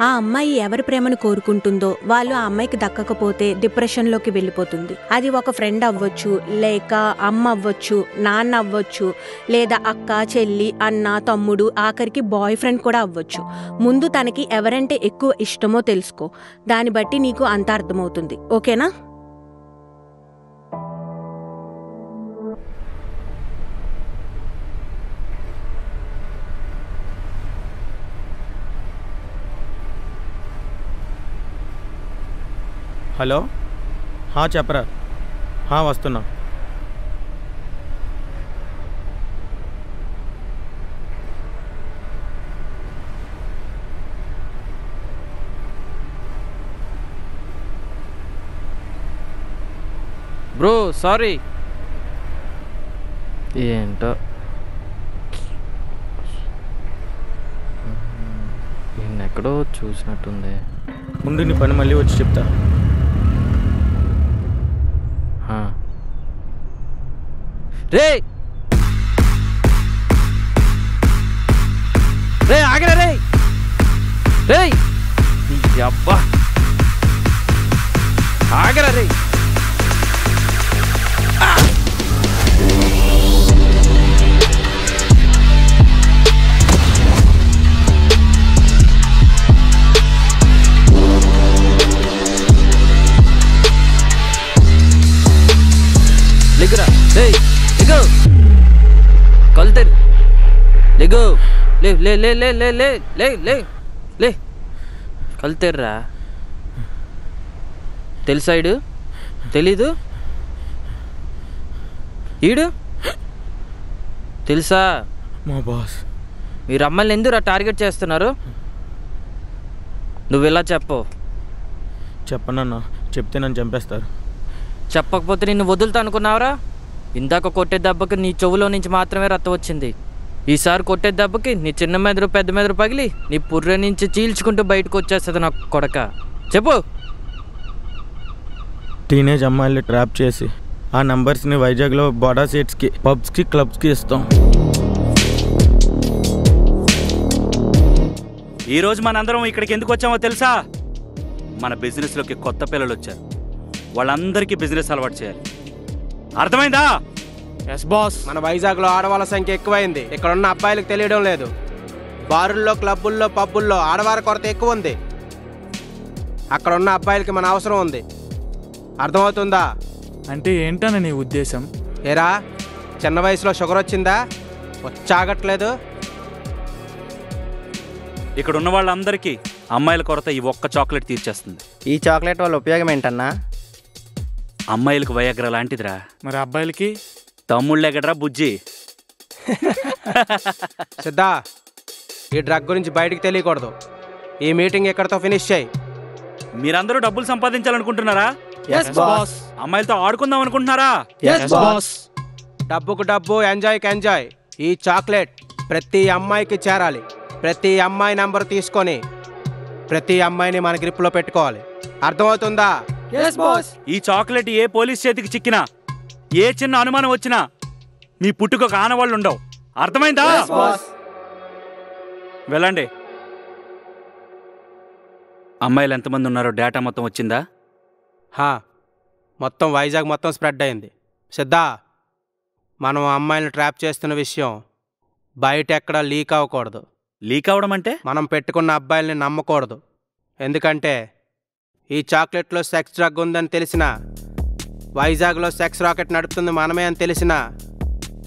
ఆ అమ్మాయి ఎవరి ప్రేమను కోరుకుంటుందో వాళ్ళు ఆ అమ్మాయికి దక్కకపోతే డిప్రెషన్లోకి వెళ్ళిపోతుంది. అది ఒక ఫ్రెండ్ అవ్వచ్చు, లేక అమ్మ అవ్వచ్చు, నాన్న అవ్వచ్చు, లేదా అక్క, చెల్లి, అన్న, తమ్ముడు, ఆఖరికి బాయ్ ఫ్రెండ్ కూడా అవ్వచ్చు. ముందు తనకి ఎవరంటే ఎక్కువ ఇష్టమో తెలుసుకో. దాన్ని బట్టి నీకు అంత అర్థమవుతుంది. ఓకేనా? హలో, చెప్పరా. వస్తున్నా. Bro sorry. ఏంటో ఎక్కడో చూసినట్టుంది. ముందు నీ పని మళ్ళీ వచ్చి చెప్తా. రే రే ఆగరా రే రే అబ్బా ఆగరా రే. లేకురా రే లేకు కల్తర్ లేకు లే లే లే లే లే లే లే లే లే కల్తర్రా. తెలుసా ఈడు? తెలీదు? ఈడు తెలుసా? మా బాస్. మీరు అమ్మాయిని ఎందుకు టార్గెట్ చేస్తున్నారు? నువ్వు ఇలా చెప్పు. చెప్పనన్నా, చెప్తే నన్ను చంపేస్తారు. చెప్పకపోతే నిన్ను వదులుతా అనుకున్నావురా? ఇందాక కొట్టే దెబ్బకి నీ చెవులో నుంచి మాత్రమే రక్తం వచ్చింది. ఈసారి కొట్టే దెబ్బకి నీ చిన్న మెదడు పెద్ద మెదడు పగిలి నీ పుర్రె నుంచి చీల్చుకుంటూ బయటకు వచ్చేస్తుంది నా కొడక. చెప్పు. టీనేజ్ అమ్మాయిల్ని ట్రాప్ చేసి ఆ నంబర్స్ని వైజాగ్లో బోడా సీట్స్కి, పబ్స్కి, క్లబ్స్కి ఇస్తాం. ఈరోజు మనందరం ఇక్కడికి ఎందుకు వచ్చామో తెలుసా? మన బిజినెస్లోకి కొత్త పిల్లలు వచ్చారు. వాళ్ళందరికీ బిజినెస్ అలవాటు చేయాలి. అర్థమైందా? Yes boss. మన వైజాగ్లో ఆడవాళ్ళ సంఖ్య ఎక్కువైంది. ఇక్కడ ఉన్న అబ్బాయిలకు తెలియడం లేదు. బారుల్లో, క్లబ్బుల్లో, పబ్బుల్లో ఆడవారి కొరత ఎక్కువ ఉంది. అక్కడ ఉన్న అబ్బాయిలకి మన అవసరం ఉంది. అర్థమవుతుందా? అంటే ఏంటన్న నీ ఉద్దేశం? ఏరా, చిన్న వయసులో షుగర్ వచ్చిందా? వచ్చాగట్లేదు. ఇక్కడ ఉన్న వాళ్ళందరికీ అమ్మాయిల కొరత ఈ ఒక్క చాక్లెట్ తీర్చేస్తుంది. ఈ చాక్లెట్ వల్ల ఉపయోగం ఏంటన్నా? అమ్మాయిలకు వయాగ్రా లాంటిదిరా. మరి అబ్బాయిలకి? తమ్ముళ్ళెగడరా బుజ్జి. సిద్ధా, ఈ డ్రగ్ గురించి బయటికి తెలియకూడదు. ఈ మీటింగ్ ఎక్కడితో ఫినిష్ చేయి. మీరందరూ డబ్బులు సంపాదించాలనుకుంటున్నారా? అమ్మాయిలతో ఆడుకుందాం అనుకుంటున్నారా? డబ్బుకు డబ్బు, ఎంజాయ్కి ఎంజాయ్. ఈ చాక్లెట్ ప్రతి అమ్మాయికి చేరాలి. ప్రతి అమ్మాయి నెంబర్ తీసుకొని ప్రతి అమ్మాయిని మన గ్రిప్లో పెట్టుకోవాలి. అర్థమవుతుందా? ఈ చాక్లెట్ ఏ పోలీస్ చేతికి చిక్కినా, ఏ చిన్న అనుమానం వచ్చినా మీ పుట్టుకొక ఆనవాళ్ళు ఉండవు. అర్థమైందా? వెళ్ళండి. అమ్మాయిలు ఎంతమంది ఉన్నారో డేటా మొత్తం వచ్చిందా? మొత్తం వైజాగ్ మొత్తం స్ప్రెడ్ అయింది. సిద్ధా, మనం అమ్మాయిలను ట్రాప్ చేస్తున్న విషయం బయట ఎక్కడా లీక్ అవ్వకూడదు. లీక్ అవ్వడం అంటే? మనం పెట్టుకున్న అబ్బాయిల్ని నమ్మకూడదు. ఎందుకంటే ఈ చాక్లెట్లో సెక్స్ డ్రగ్ ఉందని తెలిసినా, వైజాగ్లో సెక్స్ రాకెట్ నడుపుతుంది మనమే అని తెలిసినా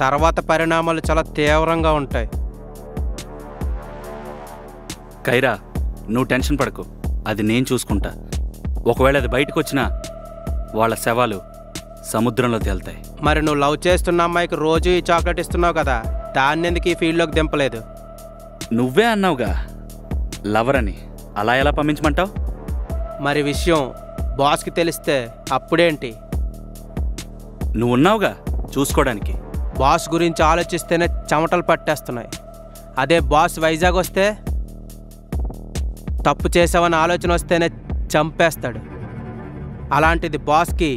తర్వాత పరిణామాలు చాలా తీవ్రంగా ఉంటాయి. కైరా, నువ్వు టెన్షన్ పడకు, అది నేను చూసుకుంటా. ఒకవేళ అది బయటకు వచ్చినా వాళ్ళ శవాలు సముద్రంలో తేలుతాయి. మరి నువ్వు లవ్ చేస్తున్న అమ్మాయికి రోజు ఈ చాక్లెట్ ఇస్తున్నావు కదా, దాన్ని ఎందుకు ఈ ఫీల్డ్లోకి దింపలేదు? నువ్వే అన్నావుగా లవర్ అని, అలా ఎలా పంపించమంటావు? మరి విషయం బాస్కి తెలిస్తే అప్పుడేంటి? నువ్వున్నావుగా చూసుకోవడానికి. బాస్ గురించి ఆలోచిస్తేనే చెమటలు పట్టేస్తున్నాయి. అదే బాస్ వైజాగ్ వస్తే, తప్పు చేసావని ఆలోచన వస్తేనే చంపేస్తాడు. అలాంటిది బాస్కి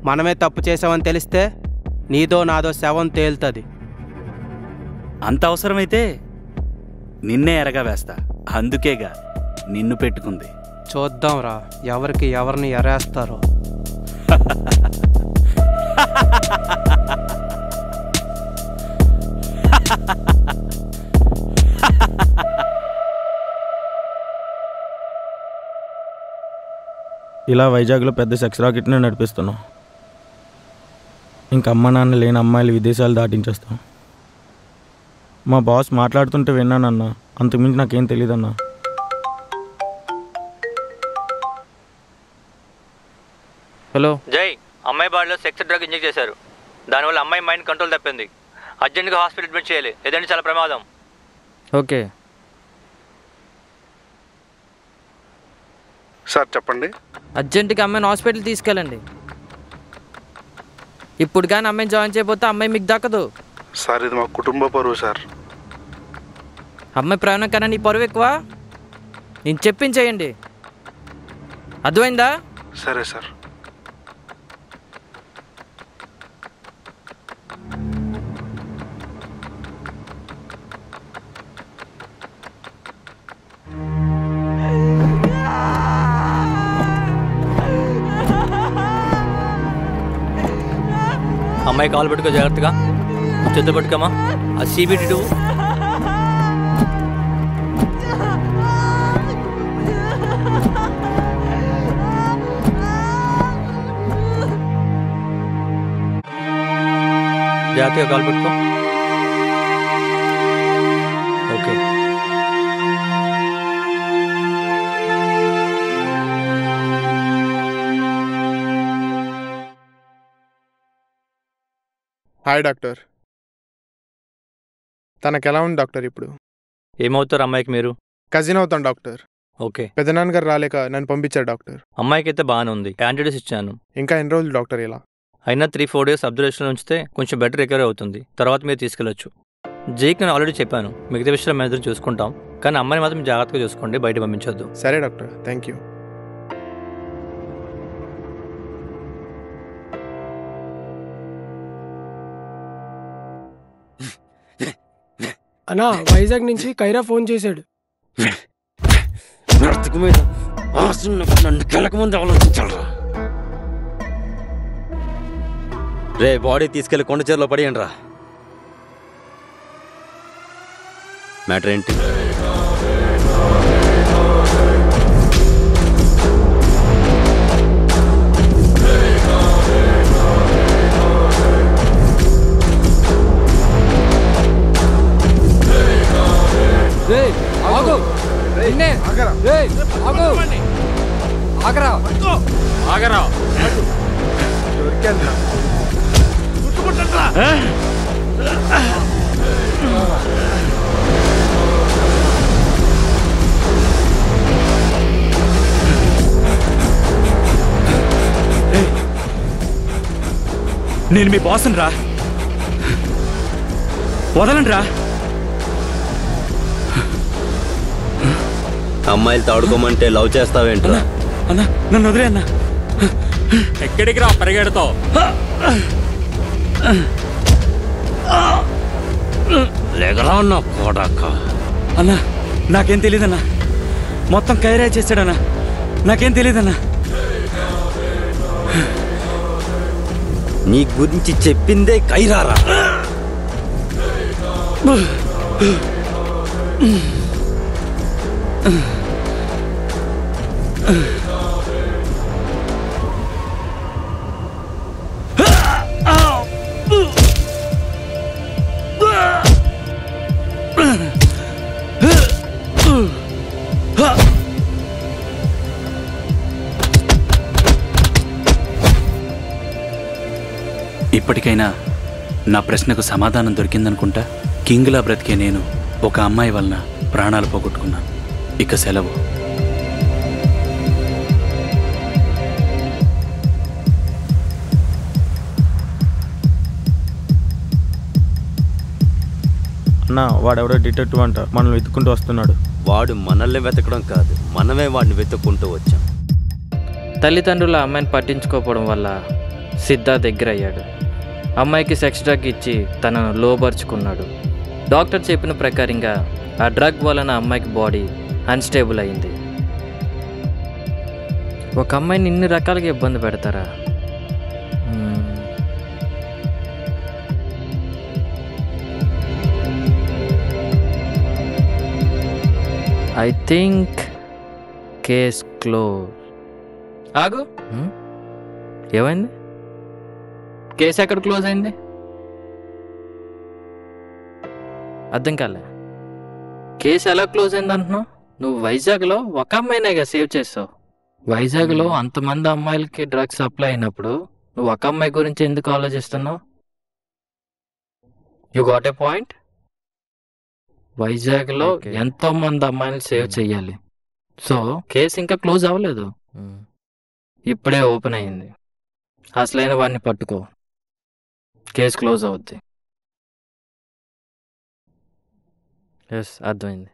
మనమే తప్పు చేసామని తెలిస్తే నీదో నాదో శవం తేలుతుంది. అంత అవసరమైతే నిన్నే ఎరగా వేస్తా. అందుకేగా నిన్ను పెట్టుకుంది. చూద్దాంరా ఎవరికి ఎవరిని ఎరేస్తారో. ఇలా వైజాగ్లో పెద్ద సెక్స్ రాకెట్ని నడిపిస్తున్నాం. ఇంక అమ్మ నాన్న లేని అమ్మాయిలు విదేశాలు దాటించేస్తాం. మా బాస్ మాట్లాడుతుంటే విన్నానన్నా, అంతకుమించి నాకేం తెలియదన్నా. హలో జై, అమ్మాయి బాడీలో సెక్స్ డ్రగ్ ఇంజెక్ట్ చేశారు. దానివల్ల అమ్మాయి మైండ్ కంట్రోల్ తప్పింది. అర్జెంట్గా హాస్పిటల్ అడ్మిట్ చేయాలి, లేదంటే చాలా ప్రమాదం. ఓకే సార్ చెప్పండి. అర్జెంటుగా అమ్మాయిని హాస్పిటల్ తీసుకెళ్ళండి. ఇప్పుడు కానీ అమ్మాయిని జాయిన్ చేయకపోతే అమ్మాయి మీకు దక్కదు. సార్ ఇది మా కుటుంబ పరువు సార్. అమ్మాయి ప్రాణం కన్నా నీ పరువు ఎక్కువ. నేను చెప్పించేయండి, అర్థమైందా? సరే సార్. అమ్మాయి కాలు పెట్టుకో జాగ్రత్తగా. చేతులు పట్టుకోమా. ఆ CBT 2 జాగ్రత్తగా కాలు పెట్టుకో. ఓకే. Hi doctor. తనకు ఎలా ఉంది డాక్టర్ ఇప్పుడు? ఏమవుతారు అమ్మాయికి మీరు? కజిన్ అవుతాను డాక్టర్. ఓకే. పెద్దనాన్నగారు రాలేక నన్ను పంపించారు డాక్టర్. అమ్మాయికి అయితే బాగానే ఉంది, యాంటీడోస్ ఇచ్చాను. ఇంకా ఎన్ని రోజులు డాక్టర్ ఇలా? అయినా 3-4 డేస్ అబ్జర్వేషన్ ఉంచితే కొంచెం బెటర్ రికవరీ అవుతుంది. తర్వాత మీరు తీసుకెళ్ళొచ్చు. జేక్ నేను ఆల్రెడీ చెప్పాను, మిగతా విషయాలు మేము ఇద్దరు చూసుకుంటాం. కానీ అమ్మాయిని మాత్రం జాగ్రత్తగా చూసుకోండి, బయట పంపించొద్దు. సరే డాక్టర్, థ్యాంక్ యూ. అన్నా, వైజాగ్ నుంచి కైరా ఫోన్ చేశాడు. రే, బాడీ తీసుకెళ్లి కొండ చీరలో పడేయండి రా. మ్యాటర్ ఏంటి? నేను మీ బాస్ని రా, వదలండి రా. అమ్మాయిలు తాడుకోమంటే లవ్ చేస్తావేంట్రా? అన్నా నన్ను వదిలే అన్నా. ఎక్కడికి రా పరిగెడతావు? లేగరా అన్నా కోడాక. అన్నా నాకేం తెలీదన్నా, మొత్తం కైరా చేశాడన్నా, నాకేం తెలీదన్నా. నీ గురించి చెప్పిందే కైరారా. ఇప్పటికైనా నా ప్రశ్నకు సమాధానం దొరికిందనుకుంటా. కింగ్లా బ్రతికే నేను ఒక అమ్మాయి వలన ప్రాణాలు పోగొట్టుకున్నాను. ఇక సెలవు. అన్నా వాడెవడో డిటెక్టివ్ అంట, మనల్ని వెతుక్కుంటూ వస్తున్నాడు. వాడు మనల్ని వెతకడం కాదు, మనమే వాడిని వెతుక్కుంటూ వచ్చాం. తల్లిదండ్రుల అమ్మాయిని పట్టించుకోకపోవడం వల్ల సిద్ధా దగ్గర అయ్యాడు. అమ్మాయికి సెక్స్ డ్రగ్ ఇచ్చి తనను లోబరుచుకున్నాడు. డాక్టర్ చెప్పిన ప్రకారంగా ఆ డ్రగ్ వలన అమ్మాయికి బాడీ అన్స్టేబుల్ అయింది. ఒక అమ్మాయిని ఇన్ని రకాలుగా ఇబ్బంది పెడతారా? I think case close. ఆగు, ఏమైంది? కేసు ఎక్కడ క్లోజ్ అయింది? అర్థం కాలే. కేసు ఎలా క్లోజ్ అయింది అంటున్నావు? నువ్వు వైజాగ్లో ఒక అమ్మాయినేగా సేవ్ చేసావు. వైజాగ్లో అంతమంది అమ్మాయిలకి డ్రగ్స్ సప్లై అయినప్పుడు నువ్వు ఒక అమ్మాయి గురించి ఎందుకు ఆలోచిస్తున్నావు? You got a point. వైజాగ్లో ఎంతో మంది అమ్మాయిని సేవ్ చెయ్యాలి. సో కేసు ఇంకా క్లోజ్ అవ్వలేదు, ఇప్పుడే ఓపెన్ అయింది. అసలైన వాడిని పట్టుకో, కేసు క్లోజ్ అవుద్ది. ఎస్, అర్థమైంది.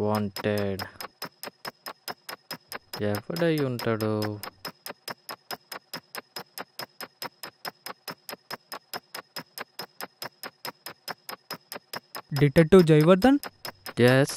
వాంటెడ్ ఎవడై ఉంటాడు? డిటెక్టివ్ జయవర్ధన్. ఎస్.